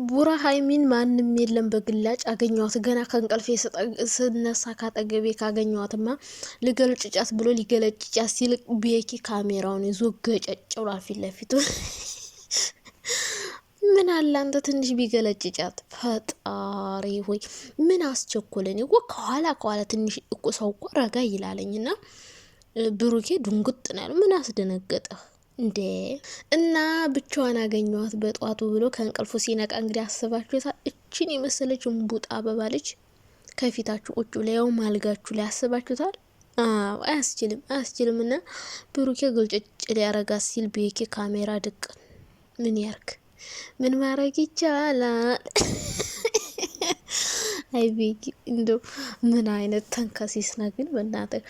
ቡራ ሀይሚን ማንም የለም በግላጭ አገኘዋት። ገና ከእንቅልፌ ስነሳ ካጠገቤ ካገኘዋትማ ልገልጭጫት ብሎ ሊገለጭጫት ሲል ቤኪ ካሜራውን ይዞ ገጨጨው ፊት ለፊቱ። ምን አለ አንተ ትንሽ ቢገለጭጫት። ፈጣሪ ሆይ ምን አስቸኮለን? ከኋላ ትንሽ ሰው እኮ ረጋ ይላለኝና ብሩኬ ድንጉጥ ነው ያለው። ምን አስደነገጠህ እንዴ? እና ብቻዋን አገኘዋት በጧቱ ብሎ ከእንቅልፉ ሲነቃ እንግዲህ አስባችሁታል። እችን የመሰለች እምቡጥ አበባ ልጅ ከፊታችሁ ቁጭ ብለው ማልጋችሁ ላይ አስባችሁታል። አያስችልም። እና ብሩኬ ግልጭጭ ሊያረጋት ሲል ቤኪ ካሜራ ድቅ ምን ያርክ? ምን ማድረግ ይቻላል? አይ ቤኪ እንደው ምን አይነት ተንከሲስ ነው ግን በእናትህ።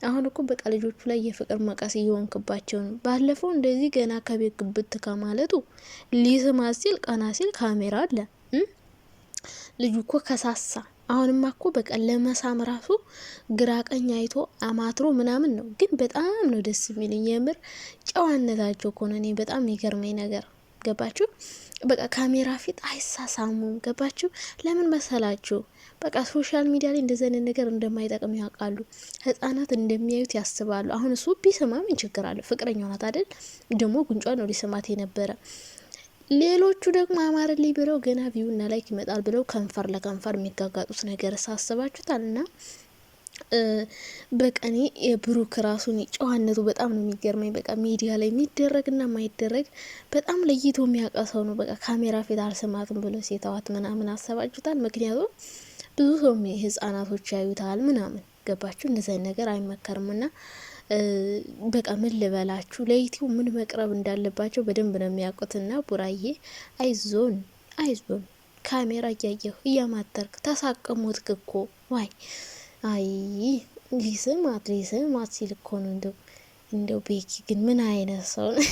አሁን እኮ በቃ ልጆቹ ላይ የፍቅር መቀስ እየሆንክባቸው ነው። ባለፈው እንደዚህ ገና ከቤት ግብት ከማለቱ ሊስማ ሲል ቀና ሲል ካሜራ አለ። ልጁ እኮ ከሳሳ። አሁንማ እኮ በቃ ለመሳም ራሱ ግራ ቀኝ አይቶ አማትሮ ምናምን ነው። ግን በጣም ነው ደስ የሚልኝ የምር ጨዋነታቸው እኮ ነው። እኔ በጣም የሚገርመኝ ነገር ገባችሁ? በቃ ካሜራ ፊት አይሳሳሙም። ገባችሁ? ለምን መሰላችሁ? በቃ ሶሻል ሚዲያ ላይ እንደዚህ አይነት ነገር እንደማይጠቅም ያውቃሉ። ህጻናት እንደሚያዩት ያስባሉ። አሁን እሱ ቢሰማ ምን ችግር አለ? ፍቅረኛው ናት አይደል? ደግሞ ጉንጯ ነው ሊስማት የነበረ። ሌሎቹ ደግሞ አማርልኝ ብለው ገና ቪውና ላይክ ይመጣል ብለው ከንፈር ለከንፈር የሚጋጋጡት ነገር ሳስባችሁታልና በቀኔ የብሩክ ራሱን ጨዋነቱ በጣም ነው የሚገርመኝ። በቃ ሚዲያ ላይ የሚደረግና ማይደረግ በጣም ለይቶ የሚያቀሰው ነው። በቃ ካሜራ ፊት አልሰማትም ብሎ ሴታዋት ምናምን አሰባችሁታል። ምክንያቱም ብዙ ሰው ህጻናቶች ያዩታል ምናምን ገባችሁ? እንደዚህ ነገር አይመከርምና በቃ ምን ልበላችሁ ለይቲው ምን መቅረብ እንዳለባቸው በደንብ ነው የሚያውቁትና ቡራዬ አይዞን ካሜራ እያየሁ እያማተርክ ተሳቀሙት እኮ ዋይ አይ ሊስማት ሲል እኮ ነው። እንደው ቤኪ ግን ምን አይነት ሰው ነው?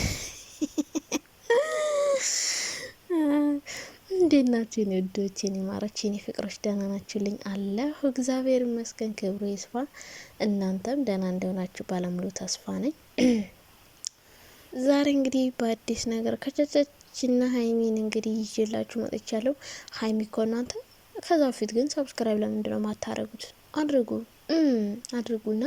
እንዴት ናችሁ የኔ ውዶች፣ የኔ ማሮች፣ የኔ ፍቅሮች? ደህና ናችሁልኝ? አለሁ እግዚአብሔር ይመስገን፣ ክብሩ ይስፋ። እናንተም ደህና እንደሆናችሁ ባለሙሉ ተስፋ ነኝ። ዛሬ እንግዲህ በአዲስ ነገር ከቻቻችና ሀይሚን እንግዲህ ይዤላችሁ መጥቻለሁ። ሀይሚ እኮ እናንተ ከዛ በፊት ግን ሰብስክራይብ ለምንድን ነው ማታረጉት? አድርጉና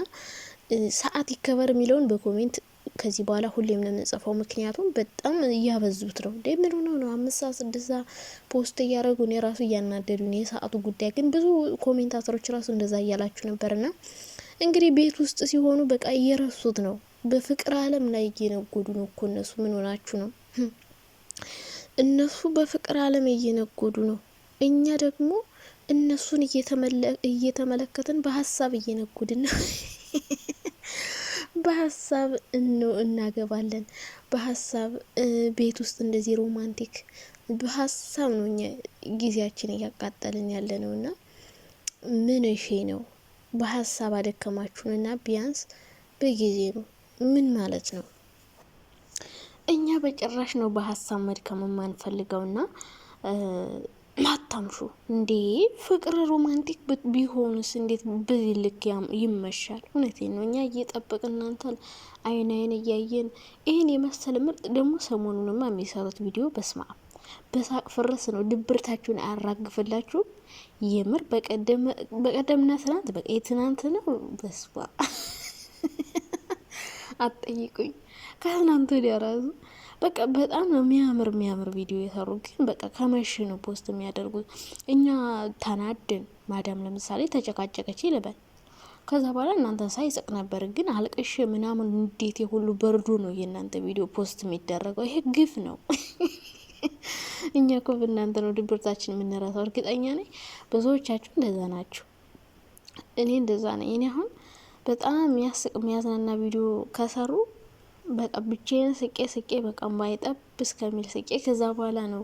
ሰዓት ይከበር የሚለውን በኮሜንት ከዚህ በኋላ ሁሌም ነው የምንጽፈው። ምክንያቱም በጣም እያበዙት ነው። ምን ሆነው ነው 5 ሰዓት 6 ሰዓት ፖስት እያደረጉ ነው የራሱ እያናደዱ ነው። የሰዓቱ ጉዳይ ግን ብዙ ኮሜንታተሮች ራሱ እንደዛ እያላችሁ ነበርና እንግዲህ ቤት ውስጥ ሲሆኑ በቃ እየረሱት ነው። በፍቅር ዓለም ላይ እየነጎዱ ነው እኮ እነሱ። ምን ሆናችሁ ነው? እነሱ በፍቅር ዓለም እየነጎዱ ነው። እኛ ደግሞ እነሱን እየተመለከትን በሀሳብ እየነጎድን ነው። በሀሳብ እናገባለን። በሀሳብ ቤት ውስጥ እንደዚህ ሮማንቲክ በሀሳብ ነው እኛ ጊዜያችን እያቃጠልን ያለ ነውና ምን እሺ ነው? በሀሳብ አደከማችሁንና ቢያንስ በጊዜ ነው። ምን ማለት ነው? እኛ በጭራሽ ነው በሀሳብ መድከም የማንፈልገውና ማታምሹ እንዴ! ፍቅር ሮማንቲክ ቢሆንስ እንዴት በዚህ ልክ ይመሻል? እውነቴን ነው። እኛ እየጠበቅን እናንተን አይን እያየን ይህን የመሰለ ምርጥ ደግሞ ሰሞኑንማ የሚሰሩት ቪዲዮ በስማ በሳቅ ፍርስ ነው። ድብርታችሁን አያራግፍላችሁም? የምር በቀደምና ትናንት በቃ የትናንት ነው በስባ አትጠይቁኝ። ከትናንት ወዲያ ራሱ በቃ በጣም ነው የሚያምር ቪዲዮ የሰሩ። ግን በቃ ከመሽ ነው ፖስት የሚያደርጉት። እኛ ተናደን ማዳም ለምሳሌ ተጨቃጨቀች ይልበል። ከዛ በኋላ እናንተን ሳይስቅ ነበር። ግን አልቅሽ ምናምን እንዴት የሁሉ በርዶ ነው የእናንተ ቪዲዮ ፖስት የሚደረገው። ይሄ ግፍ ነው። እኛ እኮ በእናንተ ነው ድብርታችን የምንረሳው። እርግጠኛ ነኝ ብዙዎቻችሁ እንደዛ ናችሁ። እኔ እንደዛ ነኝ። እኔ አሁን በጣም የሚያስቅ የሚያዝናና ቪዲዮ ከሰሩ በቃ ብቻዬን ስቄ በቃ ማይጠብ እስከሚል ስቄ ከዛ በኋላ ነው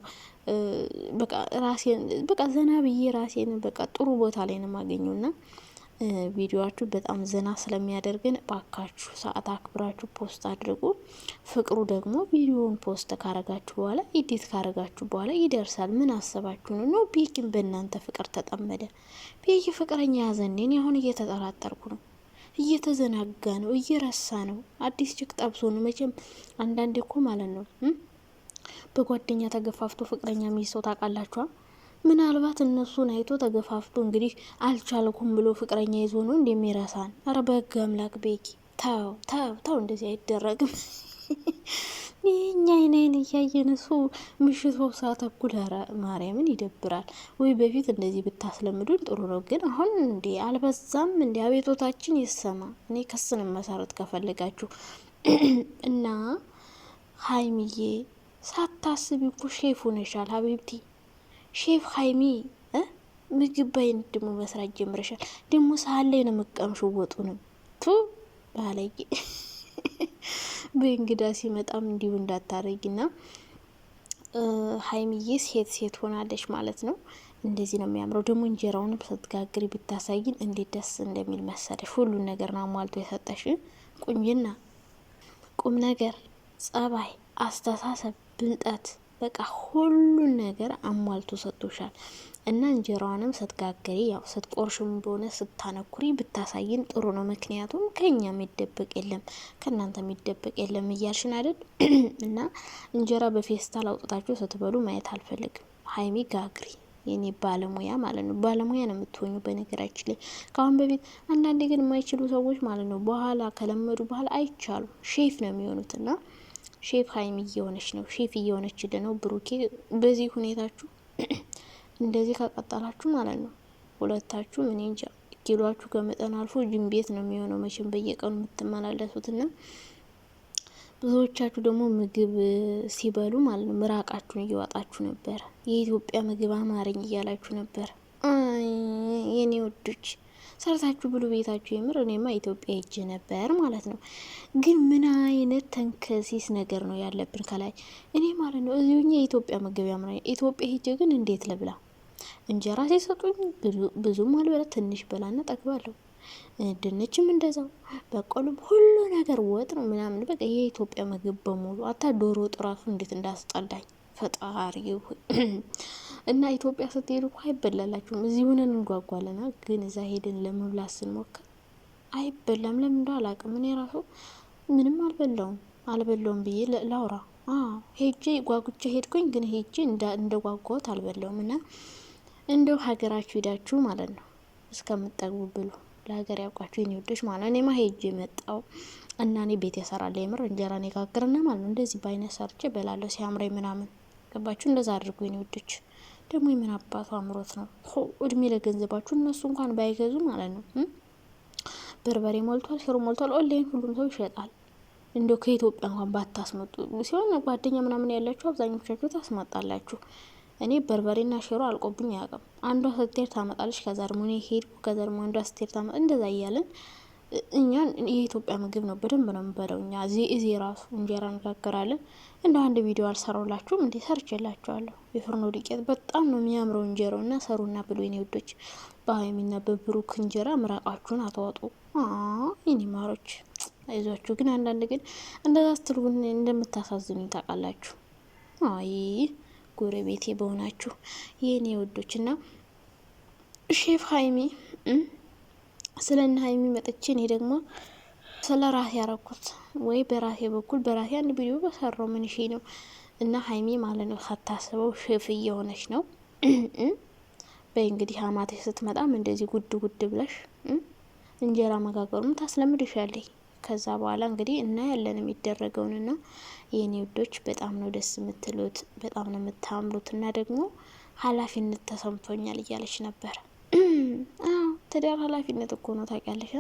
በቃ ራሴን በቃ ዘና ብዬ ራሴን በቃ ጥሩ ቦታ ላይ ነው የማገኘውና ቪዲዮአችሁ በጣም ዘና ስለሚያደርግን ባካችሁ ሰዓት አክብራችሁ ፖስት አድርጉ። ፍቅሩ ደግሞ ቪዲዮውን ፖስት ካረጋችሁ በኋላ ኤዲት ካረጋችሁ በኋላ ይደርሳል። ምን አሰባችሁ ነው? ቤኪም በእናንተ ፍቅር ተጠመደ። ቤኪ ፍቅረኛ ያዘን። እኔ አሁን እየተጠራጠርኩ ነው። እየተዘናጋ ነው፣ እየረሳ ነው። አዲስ ጭቅ ጠብሶ ነው መቼም። አንዳንዴ እኮ ማለት ነው በጓደኛ ተገፋፍቶ ፍቅረኛ የሚይዝ ሰው ታውቃላችኋ? ምናልባት እነሱን አይቶ ተገፋፍቶ እንግዲህ አልቻልኩም ብሎ ፍቅረኛ ይዞ ነው እንደሚረሳን። አረ በህግ አምላክ ቤኪ ታው ታው ታው፣ እንደዚህ አይደረግም። ይህኛ አይን እያየን እሱ ምሽት 3 ሰዓት ተኩል፣ ኧረ ማርያምን ይደብራል። ወይ በፊት እንደዚህ ብታስለምዱን ጥሩ ነው። ግን አሁን እንዲ አልበዛም? እንዲ አቤቶታችን ይሰማ። እኔ ክስን መሰረት ከፈለጋችሁ እና ሀይሚዬ ሳታስቢ እኮ ሼፍ ሆነሻል ሀቢብቲ። ሼፍ ሀይሚ ምግብ ባይን ደግሞ መስራት ጀምረሻል። ደግሞ ሳህን ላይ ነው የምቀምሽው ወጡንም። ቱ ባለጌ በእንግዳ ሲመጣም እንዲሁ እንዳታረጊና ሀይሚዬ ሴት ሆናለች ማለት ነው። እንደዚህ ነው የሚያምረው። ደግሞ እንጀራውንም ስትጋግሪ ብታሳይን እንዴት ደስ እንደሚል መሰለሽ። ሁሉን ነገር ነው አሟልቶ የሰጠሽ። ቁንጅና፣ ቁም ነገር፣ ጸባይ፣ አስተሳሰብ፣ ብልጠት፣ በቃ ሁሉን ነገር አሟልቶ ሰጥቶሻል። እና እንጀራዋንም ስትጋገሪ ያው ስትቆርሽም በሆነ ስታነኩሪ ብታሳይን ጥሩ ነው። ምክንያቱም ከኛ የሚደበቅ የለም ከእናንተ የሚደበቅ የለም እያልሽን አይደል? እና እንጀራ በፌስታል አውጥታችሁ ስትበሉ ማየት አልፈልግም። ሀይሚ ጋግሪ፣ የኔ ባለሙያ ማለት ነው። ባለሙያ ነው የምትሆኙ በነገራችን ላይ ከአሁን በፊት። አንዳንዴ ግን የማይችሉ ሰዎች ማለት ነው በኋላ ከለመዱ በኋላ አይቻሉ ሼፍ ነው የሚሆኑትና ሼፍ ሀይሚ እየሆነች ነው፣ ሼፍ እየሆነችልን ነው። ብሩኬ በዚህ ሁኔታችሁ እንደዚህ ከቀጠላችሁ ማለት ነው ሁለታችሁ ምን እንጃ ኪሏችሁ ከመጠን አልፎ ጅም ቤት ነው የሚሆነው መቼም በየቀኑ የምትመላለሱትና ብዙዎቻችሁ ደግሞ ምግብ ሲበሉ ማለት ነው ምራቃችሁን እየዋጣችሁ ነበር። የኢትዮጵያ ምግብ አማረኝ እያላችሁ ነበር። የኔ ወዶች ሰርታችሁ ብሉ ቤታችሁ። የምር እኔማ ኢትዮጵያ ሄጄ ነበር ማለት ነው። ግን ምን አይነት ተንከሲስ ነገር ነው ያለብን ከላይ እኔ ማለት ነው። እዚሁኛ የኢትዮጵያ ምግብ ያምራኝ። ኢትዮጵያ ሄጄ ግን እንዴት ልብላ? እንጀራ ሲሰጡኝ ብዙም አልበላ፣ ትንሽ በላና ጠግባለሁ። ድንችም እንደዛው፣ በቆሎም ሁሉ ነገር ወጥ ነው ምናምን። በቃ የኢትዮጵያ ምግብ በሙሉ አታ ዶሮ ጥራሱ እንዴት እንዳስጠላኝ ፈጣሪ እና ኢትዮጵያ ስትሄዱ እኮ አይበላላችሁም። እዚህ ሆነን እንጓጓለና ግን እዛ ሄደን ለመብላት ስንሞክር አይበላም። ለምን እንደው አላውቅም። እኔ ራሱ ምንም አልበላውም ብዬ ላውራ ሄጄ ጓጉቼ ሄድኩኝ። ግን ሄጄ እንደ ጓጓሁት አልበላውም። እና እንደው ሀገራችሁ ሄዳችሁ ማለት ነው እስከምጠግቡ ብሉ። ለሀገር ያውቃችሁ የኔ ወዶች ማለት ነው። እኔማ ሄጄ መጣው እና እኔ ቤት ያሰራል የምር እንጀራ ነው ጋግርና ማለት ነው። እንደዚህ በአይነት ሰርቼ በላለሁ ሲያምረኝ ምናምን። ገባችሁ? እንደዛ አድርጉ የኔ ወዶች። ደግሞ የምን አባቱ አምሮት ነው እድሜ ለገንዘባችሁ። እነሱ እንኳን ባይገዙ ማለት ነው በርበሬ ሞልቷል፣ ሽሮ ሞልቷል፣ ኦንላይን ሁሉም ሰው ይሸጣል። እንደው ከኢትዮጵያ እንኳን ባታስመጡ ሲሆን ጓደኛ ምናምን ያላችሁ አብዛኞቻችሁ ታስመጣላችሁ። እኔ በርበሬና ሽሮ አልቆብኝ ያውቅም። አንዷ ስትሄድ ታመጣለች፣ ከዛ ደግሞ እኔ ሄድኩ፣ ከዛ ደግሞ አንዷ ስትሄድ ታመጣ። እንደዛ እያለን እኛን የኢትዮጵያ ምግብ ነው በደንብ ነው የምንበለው። እኛ እዚህ ራሱ እንጀራ እንጋገራለን። እንደ አንድ ቪዲዮ አልሰራውላችሁም እንዴ? ሰርቼላችኋለሁ። የፍርኖ ዱቄት በጣም ነው የሚያምረው እንጀራው እና ሰሩና ብሎ የኔ ውዶች። በሀይሚና በብሩክ እንጀራ ምራቃችሁን አተዋጡ የኔ ማሮች። አይዟችሁ። ግን አንዳንድ ግን እንደዛ ስትሉ እንደምታሳዝኑኝ ታውቃላችሁ። አይ ጎረቤቴ በሆናችሁ የኔ ውዶች። እና ሼፍ ሀይሚ ስለና ሀይሚ መጥቼ እኔ ደግሞ ስለ ራሴ ያረኩት ወይ በራሴ በኩል በራሴ አንድ ቪዲዮ በሰራው ምን ሺ ነው። እና ሀይሚ ማለት ነው ሳታስበው ሼፍ እየሆነች ነው። በእንግዲህ አማቴ ስትመጣም እንደዚህ ጉድ ብለሽ እንጀራ መጋገሩም ታስለምድሻለሽ። ከዛ በኋላ እንግዲህ እና ያለን የሚደረገውንና የኔ ውዶች በጣም ነው ደስ የምትሉት፣ በጣም ነው የምታምሩት። እና ደግሞ ኃላፊነት ተሰምቶኛል እያለች ነበር። ትዳር ኃላፊነት እኮ ነው ታውቂያለሽ።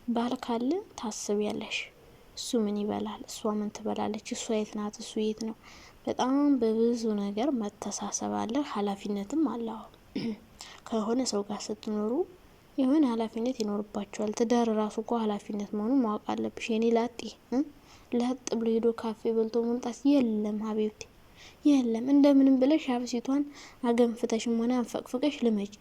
ባል ካለ ታስቢያለሽ። እሱ ምን ይበላል፣ እሷ ምን ትበላለች፣ እሷ የት ናት፣ እሱ የት ነው። በጣም በብዙ ነገር መተሳሰብ አለ፣ ኃላፊነትም አለ። ከሆነ ሰው ጋር ስትኖሩ የሆነ ኃላፊነት ይኖርባቸዋል። ትዳር ራሱ እኮ ኃላፊነት መሆኑን ማወቅ አለብሽ። የኔ ላጤ ለጥ ብሎ ሄዶ ካፌ በልቶ መምጣት የለም ሀቢብቲ የለም። እንደምንም ብለሽ አብሲቷን አገንፍተሽም ሆነ አንፈቅፍቀሽ ልመጭ